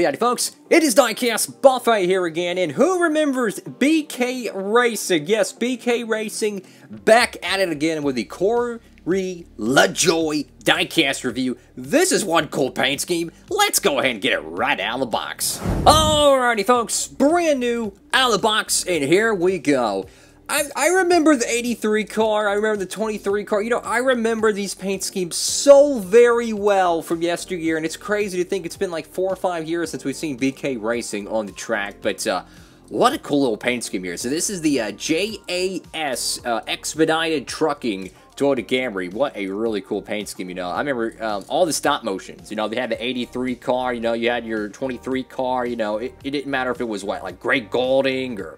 Howdy folks, it is Diecastbuffet here again, and who remembers BK Racing? Yes, BK Racing, back at it again with the Carmy Lajoie diecast review. This is one cool paint scheme. Let's go ahead and get it right out of the box. Alrighty folks, brand new, out of the box, and here we go. I remember the 83 car, I remember the 23 car, you know, I remember these paint schemes so very well from yesteryear, and it's crazy to think it's been like 4 or 5 years since we've seen BK Racing on the track, but what a cool little paint scheme here. So this is the JAS Expedited Trucking Toyota Camry. What a really cool paint scheme, you know. I remember all the stop motions, you know, they had the 83 car, you know, you had your 23 car, you know, it didn't matter if it was, what, like Greg Goulding or...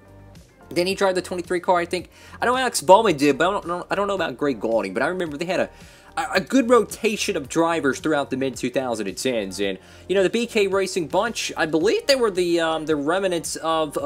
Then he drive the 23 car, I think. I know Alex Bowman did, but I don't know about Greg Goulding. But I remember they had a good rotation of drivers throughout the mid-2010s. And, you know, the BK Racing bunch, I believe they were the remnants of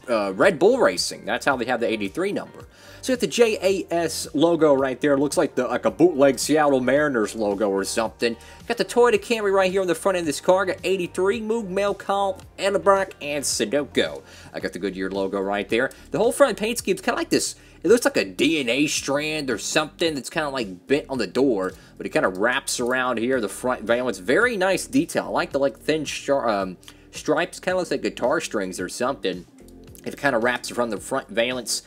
Red Bull Racing. That's how they have the 83 number. So you got the JAS logo right there. It looks like a bootleg Seattle Mariners logo or something. Got the Toyota Camry right here on the front end of this car. Got 83, Moog, Melcomp, Edelbrock, and Sudoku. I got the Goodyear logo right there. The whole front paint scheme is kind of like this. It looks like a DNA strand or something that's kind of like bent on the door, but it kind of wraps around here, the front valance. Very nice detail. I like the thin stripes. Kind of looks like guitar strings or something. It kind of wraps around the front valance,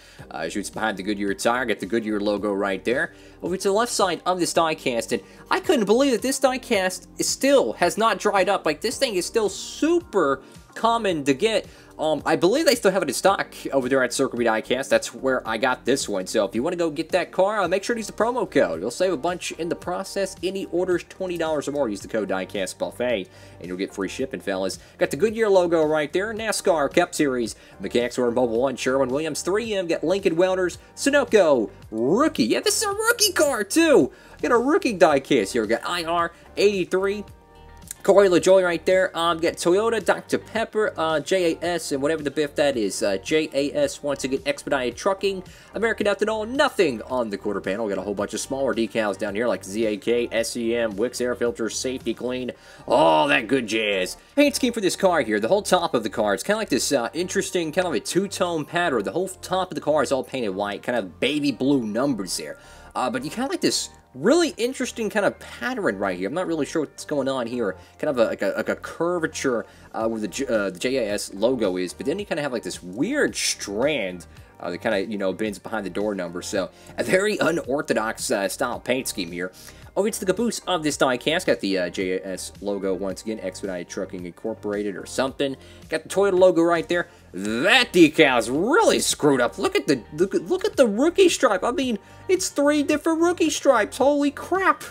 shoots behind the Goodyear tire, get the Goodyear logo right there. Over to the left side of this diecast, and I couldn't believe that this diecast still has not dried up. Like, this thing is still super common to get. I believe they still have it in stock over there at Circle B Diecast. That's where I got this one. So if you want to go get that car, make sure to use the promo code. You'll save a bunch in the process. Any orders $20 or more, use the code Diecastbuffet, and you'll get free shipping, fellas. Got the Goodyear logo right there. NASCAR Cup Series. Mechanics were Mobile 1, Sherwin-Williams, 3M. Got Lincoln Welders, Sunoco, Rookie. Yeah, this is a rookie car, too. Got a rookie diecast here. We got IR 83. Carmy Lajoie right there. Got Toyota, Dr. Pepper, JAS, and whatever the biff that is. JAS, once again, Expedited Trucking, American Ethanol, nothing on the quarter panel. Got a whole bunch of smaller decals down here like ZAK, SEM, Wix Air Filters, Safety Clean, all that good jazz. Paint scheme for this car here, the whole top of the car, it's kind of like this interesting, kind of a two-tone pattern. The whole top of the car is all painted white, kind of baby blue numbers there. But you kind of like this really interesting kind of pattern right here. I'm not really sure what's going on here. Kind of like a curvature where the JAS logo is, but then you kind of have like this weird strand that kind of, you know, bends behind the door number. So a very unorthodox style paint scheme here. Over to the caboose of this diecast, got the JAS logo once again, Expedited Trucking Incorporated or something. Got the Toyota logo right there. That decal is really screwed up. Look at the rookie stripe. I mean, it's 3 different rookie stripes. Holy crap!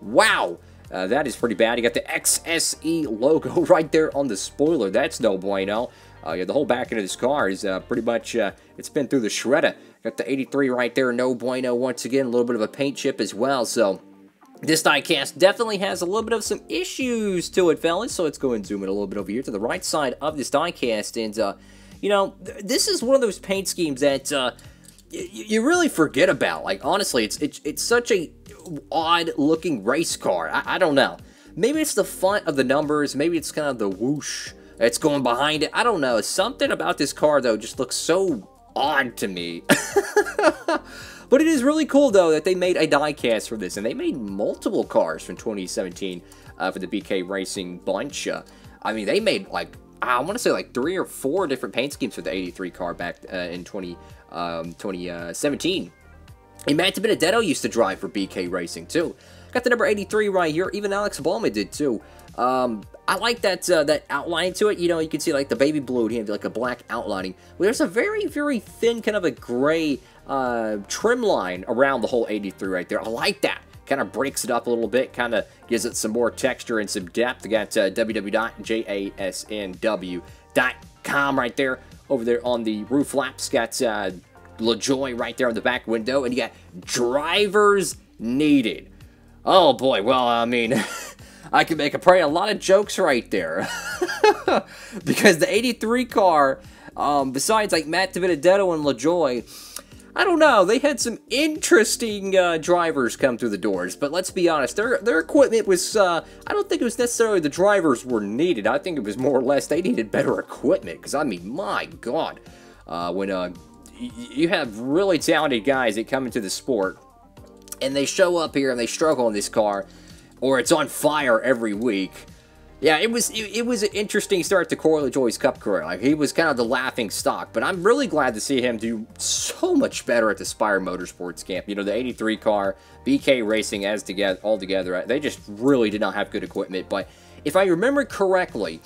Wow, that is pretty bad. You got the XSE logo right there on the spoiler. That's no bueno. Yeah, the whole back end of this car is pretty much it's been through the shredder. Got the 83 right there. No bueno. Once again, a little bit of a paint chip as well. So this diecast definitely has a little bit of some issues to it, fellas. So let's go and zoom in a little bit over here to the right side of this diecast. And, you know, this is one of those paint schemes that you really forget about. Like, honestly, it's such a odd-looking race car. I don't know. Maybe it's the font of the numbers. Maybe it's kind of the whoosh that's going behind it. I don't know. Something about this car, though, just looks so odd to me. But it is really cool, though, that they made a diecast for this, and they made multiple cars from 2017 for the BK Racing bunch. I mean, they made, like, I want to say, like, 3 or 4 different paint schemes for the 83 car back in 2017. And Matt Benedetto used to drive for BK Racing, too. Got the number 83 right here. Even Alex Bowman did, too. I like that outline to it. You know, you can see, like, the baby blue here, like a black outlining. Well, there's a very, very thin kind of a gray trim line around the whole 83 right there. I like that. Kind of breaks it up a little bit, kind of gives it some more texture and some depth. You got www.jasnw.com right there. Over there on the roof flaps, got Lajoie right there on the back window, and you got drivers needed. Oh boy, well, I mean, I could make a lot of jokes right there. Because the 83 car, besides like Matt Benedetto and Lajoie, I don't know, they had some interesting drivers come through the doors, but let's be honest, their equipment was, I don't think it was necessarily the drivers were needed. I think it was more or less they needed better equipment, because I mean, my God, when you have really talented guys that come into the sport, and they show up here and they struggle in this car, or it's on fire every week. Yeah, it was an interesting start to Corey LaJoie's Cup career. Like, he was kind of the laughing stock, but I'm really glad to see him do so much better at the Spire Motorsports camp. You know, the 83 car, BK Racing all together, they just really did not have good equipment. But if I remember correctly,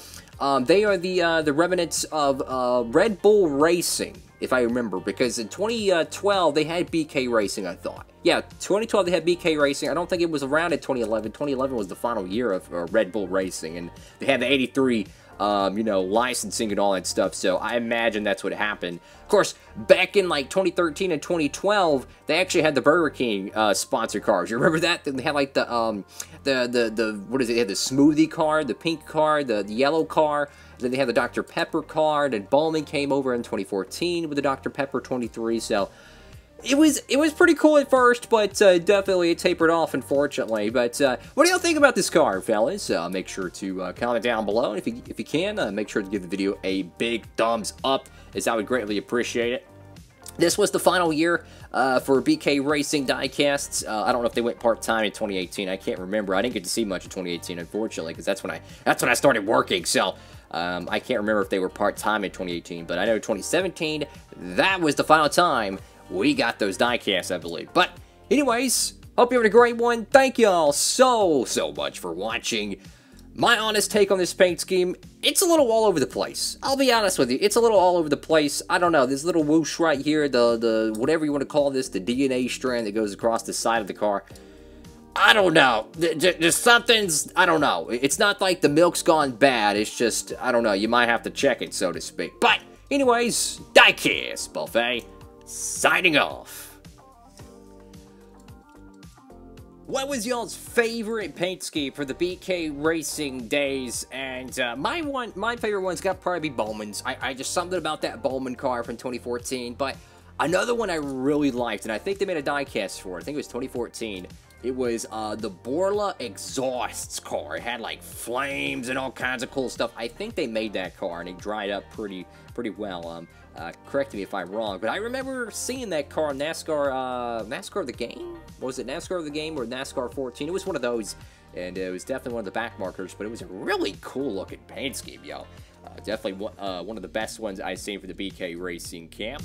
they are the remnants of Red Bull Racing, if I remember, because in 2012 they had BK Racing, I thought. Yeah, 2012 they had BK Racing. I don't think it was around in 2011. 2011 was the final year of Red Bull Racing, and they had the 83, you know, licensing and all that stuff, so I imagine that's what happened. Of course, back in, like, 2013 and 2012, they actually had the Burger King sponsor cars. You remember that? They had, like, what is it? They had the smoothie car, the pink car, the yellow car. Then they had the Dr. Pepper card, and Bowman came over in 2014 with the Dr. Pepper 23, so it was pretty cool at first, but definitely it tapered off, unfortunately. But what do y'all think about this car, fellas? Make sure to comment down below, and if you can, make sure to give the video a big thumbs up, as I would greatly appreciate it. This was the final year for BK Racing Diecasts. I don't know if they went part-time in 2018. I can't remember. I didn't get to see much in 2018, unfortunately, because that's when I started working. So I can't remember if they were part-time in 2018, but I know 2017, that was the final time we got those diecasts, I believe. But anyways, hope you're having a great one. Thank y'all so much for watching. My honest take on this paint scheme, it's a little all over the place. I'll be honest with you, it's a little all over the place. I don't know, this little whoosh right here, the whatever you want to call this, the DNA strand that goes across the side of the car. I don't know, just something's, I don't know. It's not like the milk's gone bad, it's just, I don't know, you might have to check it, so to speak. But, anyways, Diecastbuffet, signing off. What was y'all's favorite paint scheme for the BK Racing days? And my favorite one's got to probably be Bowman's. I just something about that Bowman car from 2014. But another one I really liked, and I think they made a diecast for it. I think it was 2014. It was the Borla exhausts car. It had like flames and all kinds of cool stuff. I think they made that car, and it dried up pretty well. Correct me if I'm wrong, but I remember seeing that car in NASCAR the Game? Was it NASCAR the Game or NASCAR 14? It was one of those, and it was definitely one of the back markers, but it was a really cool looking paint scheme, yo. Definitely one of the best ones I've seen for the BK Racing camp.